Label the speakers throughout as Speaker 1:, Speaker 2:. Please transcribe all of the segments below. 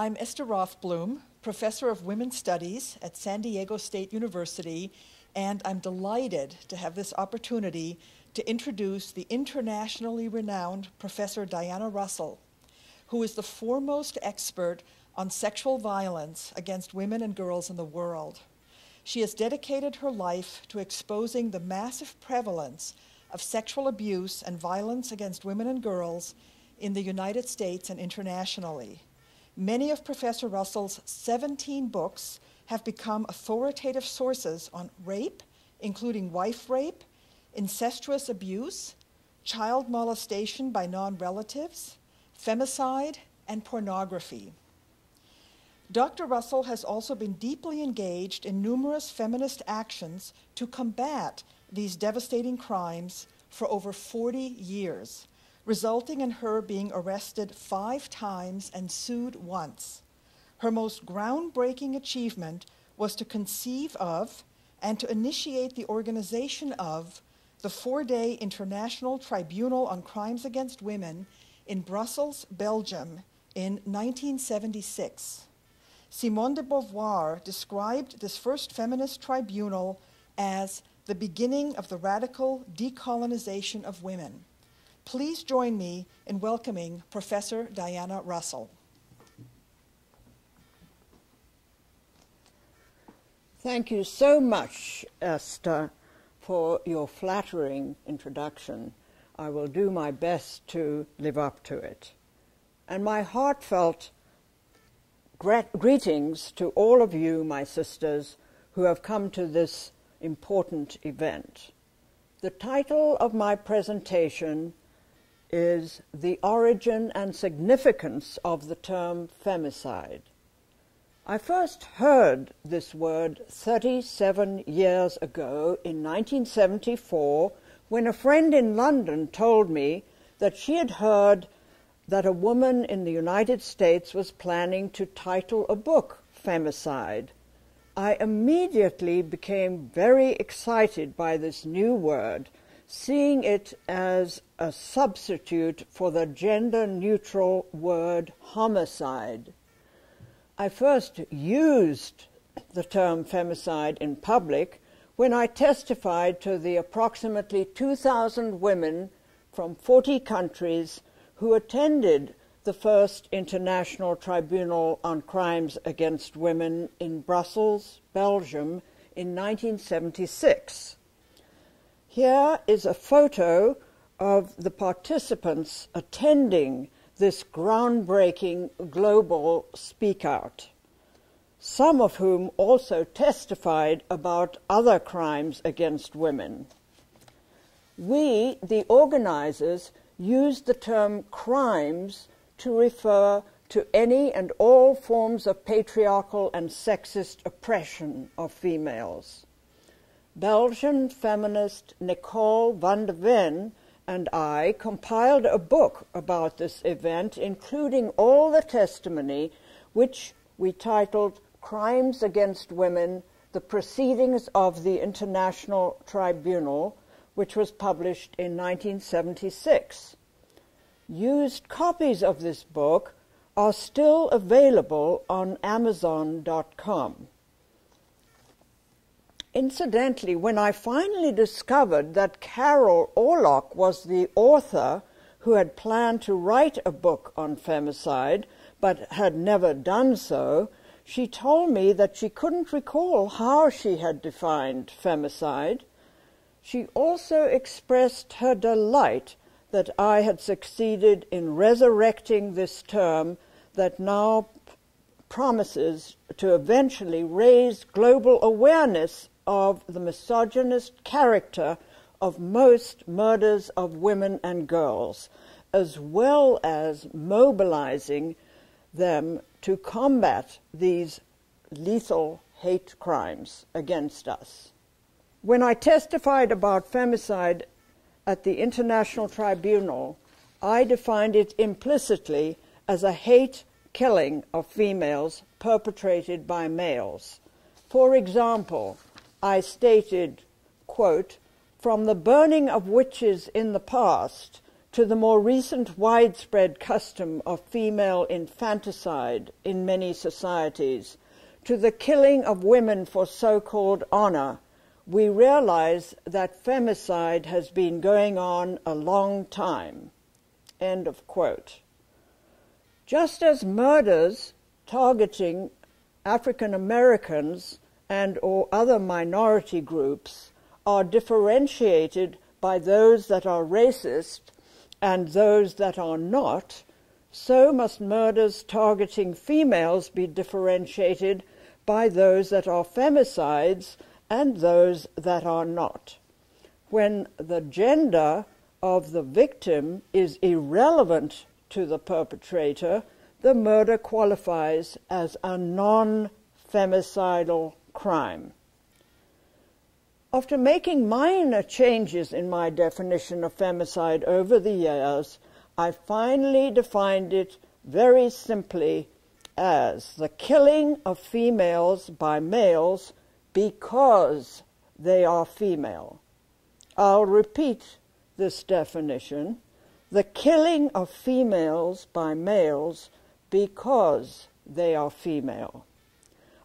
Speaker 1: I'm Esther Rothblum, Professor of Women's Studies at San Diego State University, and I'm delighted to have this opportunity to introduce the internationally renowned Professor Diana Russell, who is the foremost expert on sexual violence against women and girls in the world. She has dedicated her life to exposing the massive prevalence of sexual abuse and violence against women and girls in the United States and internationally. Many of Professor Russell's 17 books have become authoritative sources on rape, including wife rape, incestuous abuse, child molestation by non-relatives, femicide, and pornography. Dr. Russell has also been deeply engaged in numerous feminist actions to combat these devastating crimes for over 40 years, resulting in her being arrested 5 times and sued once. Her most groundbreaking achievement was to conceive of and to initiate the organization of the 4-day International Tribunal on Crimes Against Women in Brussels, Belgium in 1976. Simone de Beauvoir described this first feminist tribunal as the beginning of the radical decolonization of women. Please join me in welcoming Professor Diana Russell.
Speaker 2: Thank you so much, Esther, for your flattering introduction. I will do my best to live up to it. And my heartfelt greetings to all of you, my sisters, who have come to this important event. The title of my presentation is The Origin and Significance of the Term Femicide. I first heard this word 37 years ago in 1974 when a friend in London told me that she had heard that a woman in the United States was planning to title a book Femicide. I immediately became very excited by this new word, seeing it as a substitute for the gender-neutral word homicide. I first used the term femicide in public when I testified to the approximately 2,000 women from 40 countries who attended the first International Tribunal on Crimes Against Women in Brussels, Belgium, in 1976. Here is a photo of the participants attending this groundbreaking global speak out, some of whom also testified about other crimes against women. We, the organizers, used the term crimes to refer to any and all forms of patriarchal and sexist oppression of females. Belgian feminist Nicole van de Ven and I compiled a book about this event, including all the testimony, which we titled Crimes Against Women, the Proceedings of the International Tribunal, which was published in 1976. Used copies of this book are still available on Amazon.com. Incidentally, when I finally discovered that Carol Orlock was the author who had planned to write a book on femicide but had never done so, she told me that she couldn't recall how she had defined femicide. She also expressed her delight that I had succeeded in resurrecting this term that now promises to eventually raise global awareness of the misogynist character of most murders of women and girls, as well as mobilizing them to combat these lethal hate crimes against us. When I testified about femicide at the International Tribunal, I defined it implicitly as a hate killing of females perpetrated by males. For example, I stated, quote, "From the burning of witches in the past to the more recent widespread custom of female infanticide in many societies, to the killing of women for so-called honor, we realize that femicide has been going on a long time." End of quote. Just as murders targeting African Americans and or other minority groups are differentiated by those that are racist and those that are not, so must murders targeting females be differentiated by those that are femicides and those that are not. When the gender of the victim is irrelevant to the perpetrator, the murder qualifies as a non-femicidal crime. After making minor changes in my definition of femicide over the years, I finally defined it very simply as the killing of females by males because they are female. I'll repeat this definition: the killing of females by males because they are female.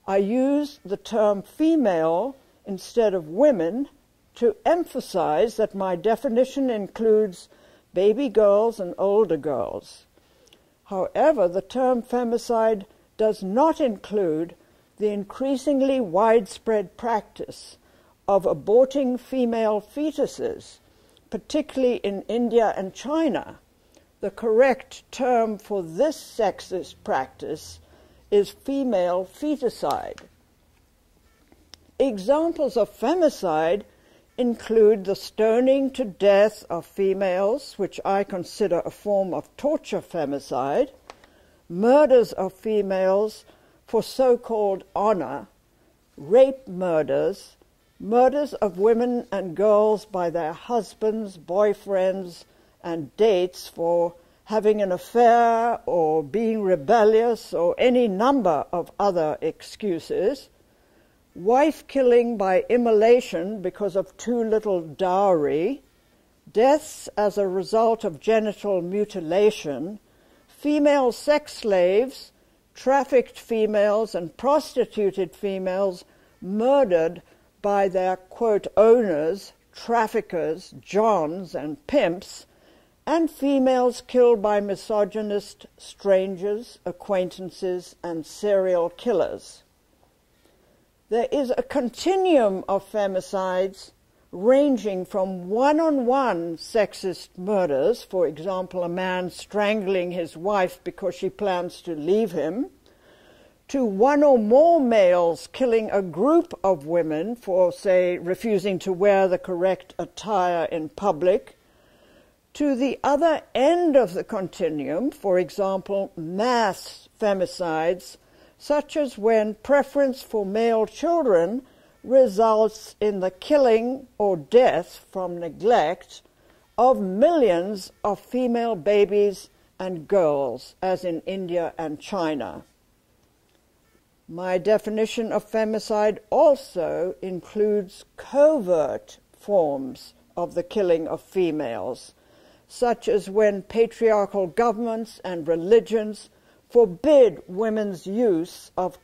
Speaker 2: I use the term female instead of women to emphasize that my definition includes baby girls and older girls. However, the term femicide does not include the increasingly widespread practice of aborting female fetuses, particularly in India and China. The correct term for this sexist practice is female feticide. Examples of femicide include the stoning to death of females, which I consider a form of torture femicide, murders of females for so-called honor, rape murders, murders of women and girls by their husbands, boyfriends, and dates for having an affair or being rebellious or any number of other excuses, wife killing by immolation because of too little dowry, deaths as a result of genital mutilation, female sex slaves, trafficked females and prostituted females murdered by their, quote, owners, traffickers, johns, and pimps, and females killed by misogynist strangers, acquaintances, and serial killers. There is a continuum of femicides ranging from one-on-one sexist murders, for example, a man strangling his wife because she plans to leave him, to one or more males killing a group of women for, say, refusing to wear the correct attire in public, to the other end of the continuum, for example, mass femicides, such as when preference for male children results in the killing or death from neglect of millions of female babies and girls, as in India and China. My definition of femicide also includes covert forms of the killing of females, such as when patriarchal governments and religions forbid women's use of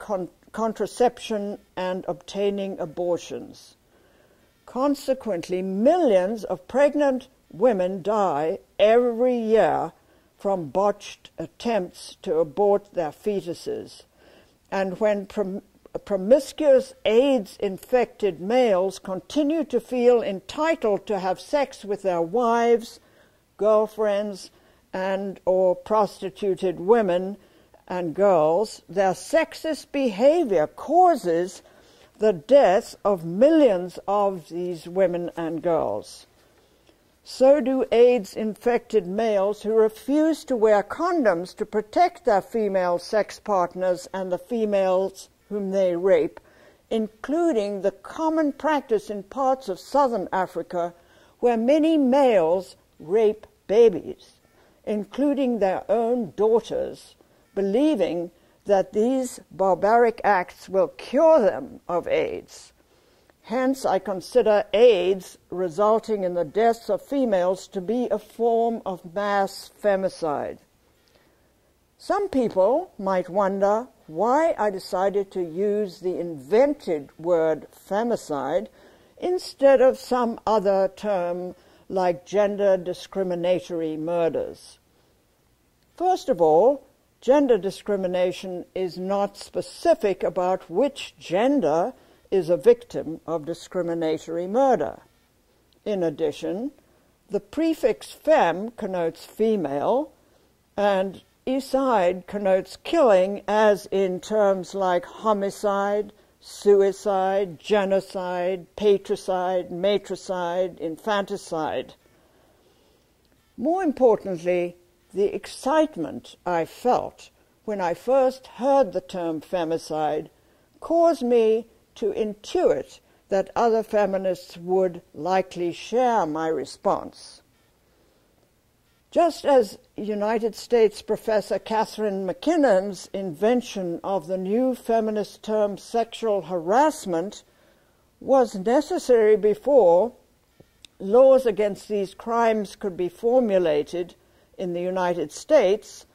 Speaker 2: contraception and obtaining abortions. Consequently, millions of pregnant women die every year from botched attempts to abort their fetuses. And when promiscuous AIDS-infected males continue to feel entitled to have sex with their wives, girlfriends, and or prostituted women and girls, their sexist behavior causes the death of millions of these women and girls. So do AIDS-infected males who refuse to wear condoms to protect their female sex partners and the females whom they rape, including the common practice in parts of southern Africa where many males rape babies, including their own daughters, believing that these barbaric acts will cure them of AIDS. Hence, I consider AIDS resulting in the deaths of females to be a form of mass femicide. Some people might wonder why I decided to use the invented word femicide instead of some other term like gender discriminatory murders. First of all, gender discrimination is not specific about which gender is a victim of discriminatory murder. In addition, the prefix fem connotes female, and icide connotes killing, as in terms like homicide, suicide, genocide, patricide, matricide, infanticide. More importantly, the excitement I felt when I first heard the term femicide caused me to intuit that other feminists would likely share my response. Just as United States Professor Catherine McKinnon's invention of the new feminist term sexual harassment was necessary before laws against these crimes could be formulated in the United States,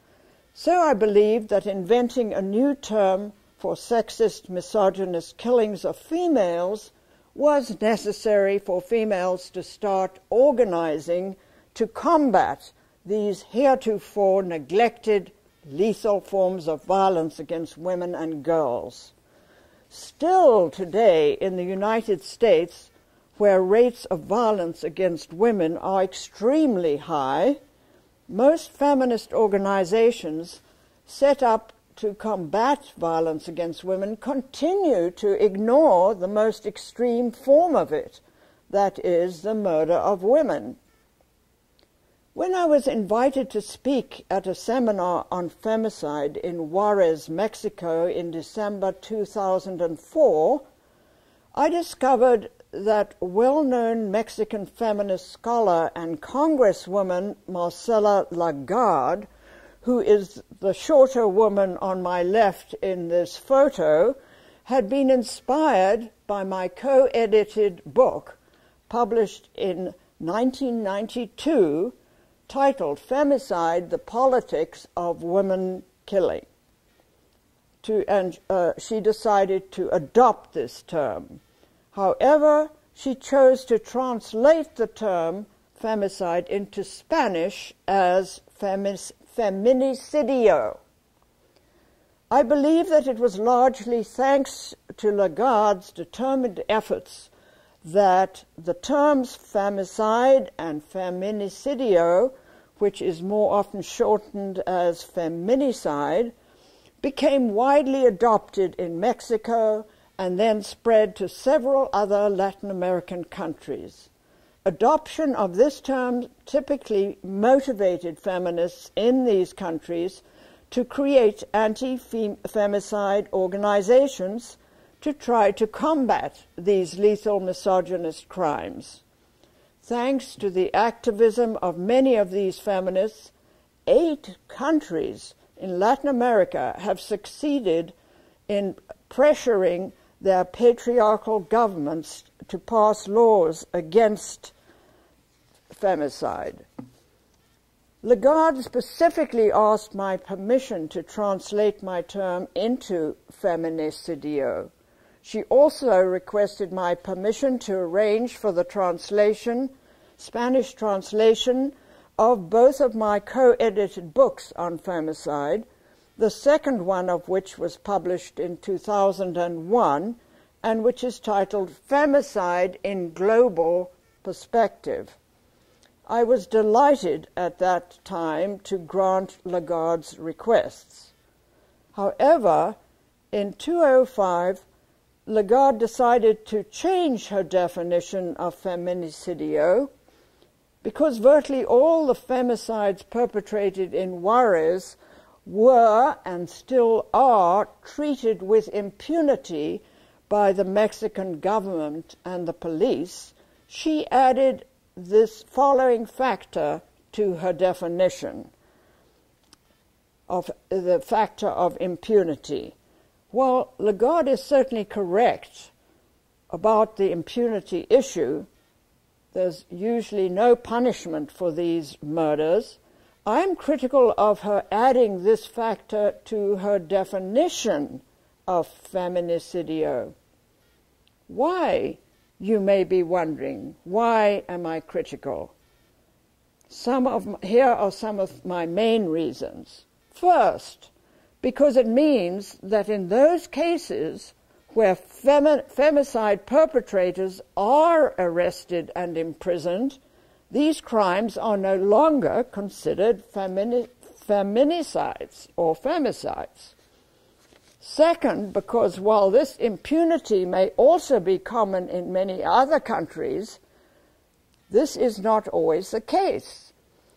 Speaker 2: so I believe that inventing a new term for sexist, misogynist killings of females was necessary for females to start organizing to combat these heretofore neglected, lethal forms of violence against women and girls. Still today in the United States, where rates of violence against women are extremely high, most feminist organizations set up to combat violence against women continue to ignore the most extreme form of it, that is, the murder of women. When I was invited to speak at a seminar on femicide in Juarez, Mexico in December 2004, I discovered that well-known Mexican feminist scholar and Congresswoman Marcela Lagarde, who is the shorter woman on my left in this photo, had been inspired by my co-edited book published in 1992 titled Femicide, The Politics of Women Killing. She decided to adopt this term. However, she chose to translate the term femicide into Spanish as feminicidio. I believe that it was largely thanks to Lagarde's determined efforts that the terms femicide and feminicidio, which is more often shortened as feminicide, became widely adopted in Mexico and then spread to several other Latin American countries. Adoption of this term typically motivated feminists in these countries to create anti-femicide organizations to try to combat these lethal misogynist crimes. Thanks to the activism of many of these feminists, 8 countries in Latin America have succeeded in pressuring their patriarchal governments to pass laws against femicide. Lagarde specifically asked my permission to translate my term into feminicidio. She also requested my permission to arrange for the Spanish translation of both of my co-edited books on femicide, the second one of which was published in 2001 and which is titled Femicide in Global Perspective. I was delighted at that time to grant Lagarde's requests. However, in 2005, Lagarde decided to change her definition of feminicidio because virtually all the femicides perpetrated in Juarez were and still are treated with impunity by the Mexican government and the police. She added this following factor to her definition of the factor of impunity. While Lagarde is certainly correct about the impunity issue, there's usually no punishment for these murders. I'm critical of her adding this factor to her definition of feminicidio. Why, you may be wondering, why am I critical? Here are some of my main reasons. First, because it means that in those cases where femicide perpetrators are arrested and imprisoned, these crimes are no longer considered feminicides or femicides. Second, because while this impunity may also be common in many other countries, this is not always the case.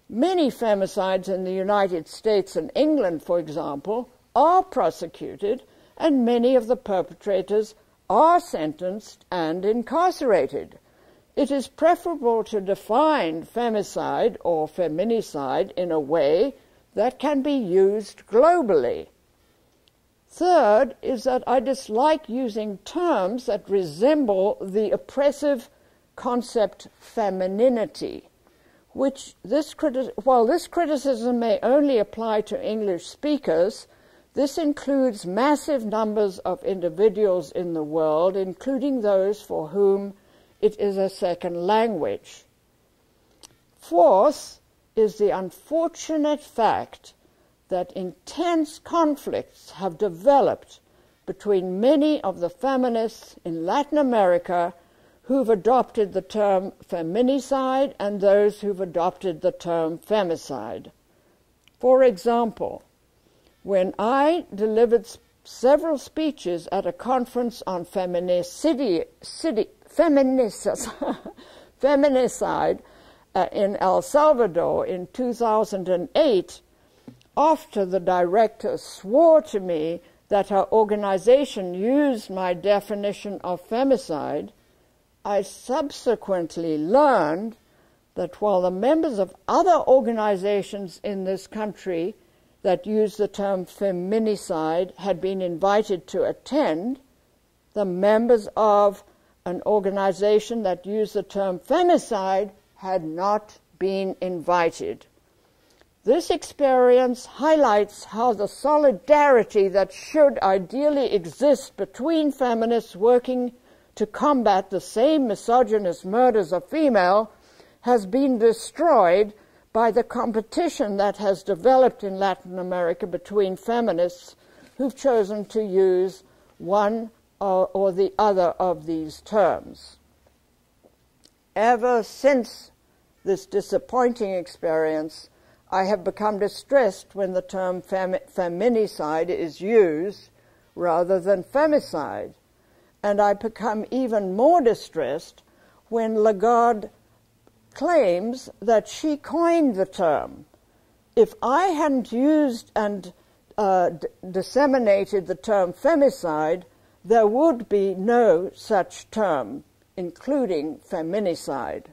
Speaker 2: Many femicides in the United States and England, for example, are prosecuted, and many of the perpetrators are sentenced and incarcerated. It is preferable to define femicide or feminicide in a way that can be used globally. Third is that I dislike using terms that resemble the oppressive concept femininity, which while this criticism may only apply to English speakers, this includes massive numbers of individuals in the world, including those for whom it is a second language. Fourth is the unfortunate fact that intense conflicts have developed between many of the feminists in Latin America who've adopted the term feminicide and those who've adopted the term femicide. For example, when I delivered several speeches at a conference on feminicide in El Salvador in 2008, after the director swore to me that her organization used my definition of femicide, I subsequently learned that while the members of other organizations in this country that use the term feminicide had been invited to attend, the members of an organization that used the term femicide had not been invited. This experience highlights how the solidarity that should ideally exist between feminists working to combat the same misogynist murders of female has been destroyed by the competition that has developed in Latin America between feminists who've chosen to use one or the other of these terms. Ever since this disappointing experience, I have become distressed when the term feminicide is used rather than femicide, and I become even more distressed when Lagarde claims that she coined the term. If I hadn't used and disseminated the term femicide, there would be no such term, including feminicide.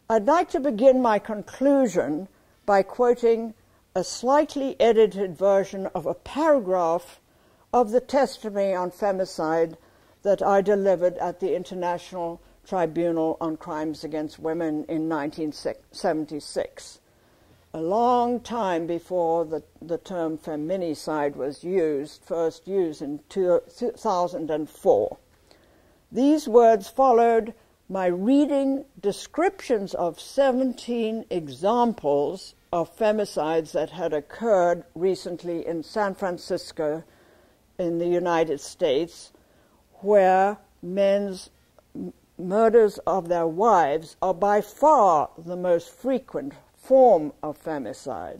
Speaker 2: I'd like to begin my conclusion by quoting a slightly edited version of a paragraph of the testimony on femicide that I delivered at the International Tribunal on Crimes Against Women in 1976, a long time before the term feminicide was first used in 2004. These words followed my reading descriptions of 17 examples of femicides that had occurred recently in San Francisco in the United States, where men's murders of their wives are by far the most frequent form of femicide.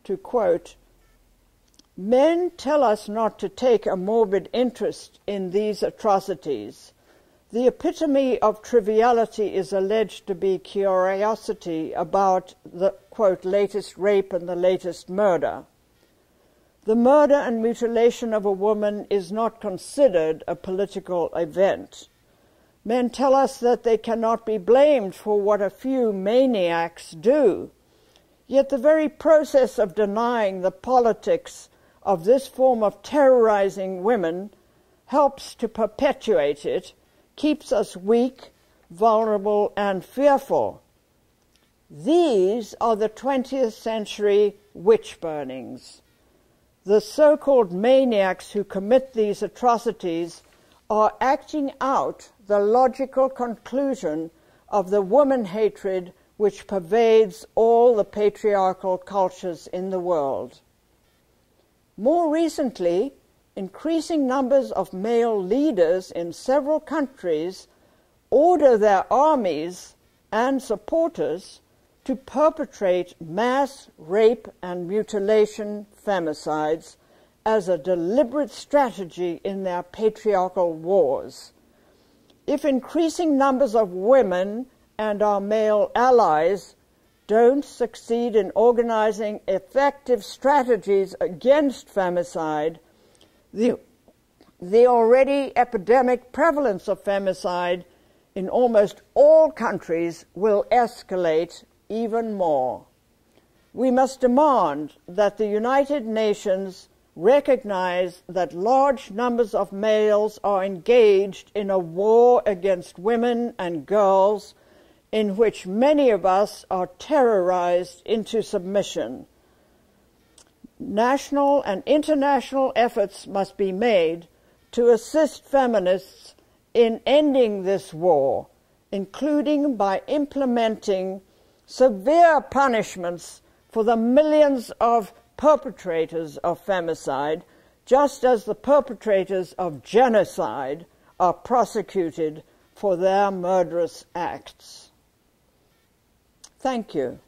Speaker 2: To quote, "Men tell us not to take a morbid interest in these atrocities. The epitome of triviality is alleged to be curiosity about the, quote, latest rape and the latest murder. The murder and mutilation of a woman is not considered a political event. Men tell us that they cannot be blamed for what a few maniacs do. Yet the very process of denying the politics of this form of terrorizing women helps to perpetuate it, keeps us weak, vulnerable, and fearful. These are the 20th century witch burnings. The so-called maniacs who commit these atrocities are acting out the logical conclusion of the woman hatred which pervades all the patriarchal cultures in the world. More recently, increasing numbers of male leaders in several countries order their armies and supporters to perpetrate mass rape and mutilation femicides as a deliberate strategy in their patriarchal wars. If increasing numbers of women and our male allies don't succeed in organizing effective strategies against femicide, the already epidemic prevalence of femicide in almost all countries will escalate even more. We must demand that the United Nations recognize that large numbers of males are engaged in a war against women and girls in which many of us are terrorized into submission. National and international efforts must be made to assist feminists in ending this war, including by implementing severe punishments for the millions of perpetrators of femicide, just as the perpetrators of genocide are prosecuted for their murderous acts. Thank you.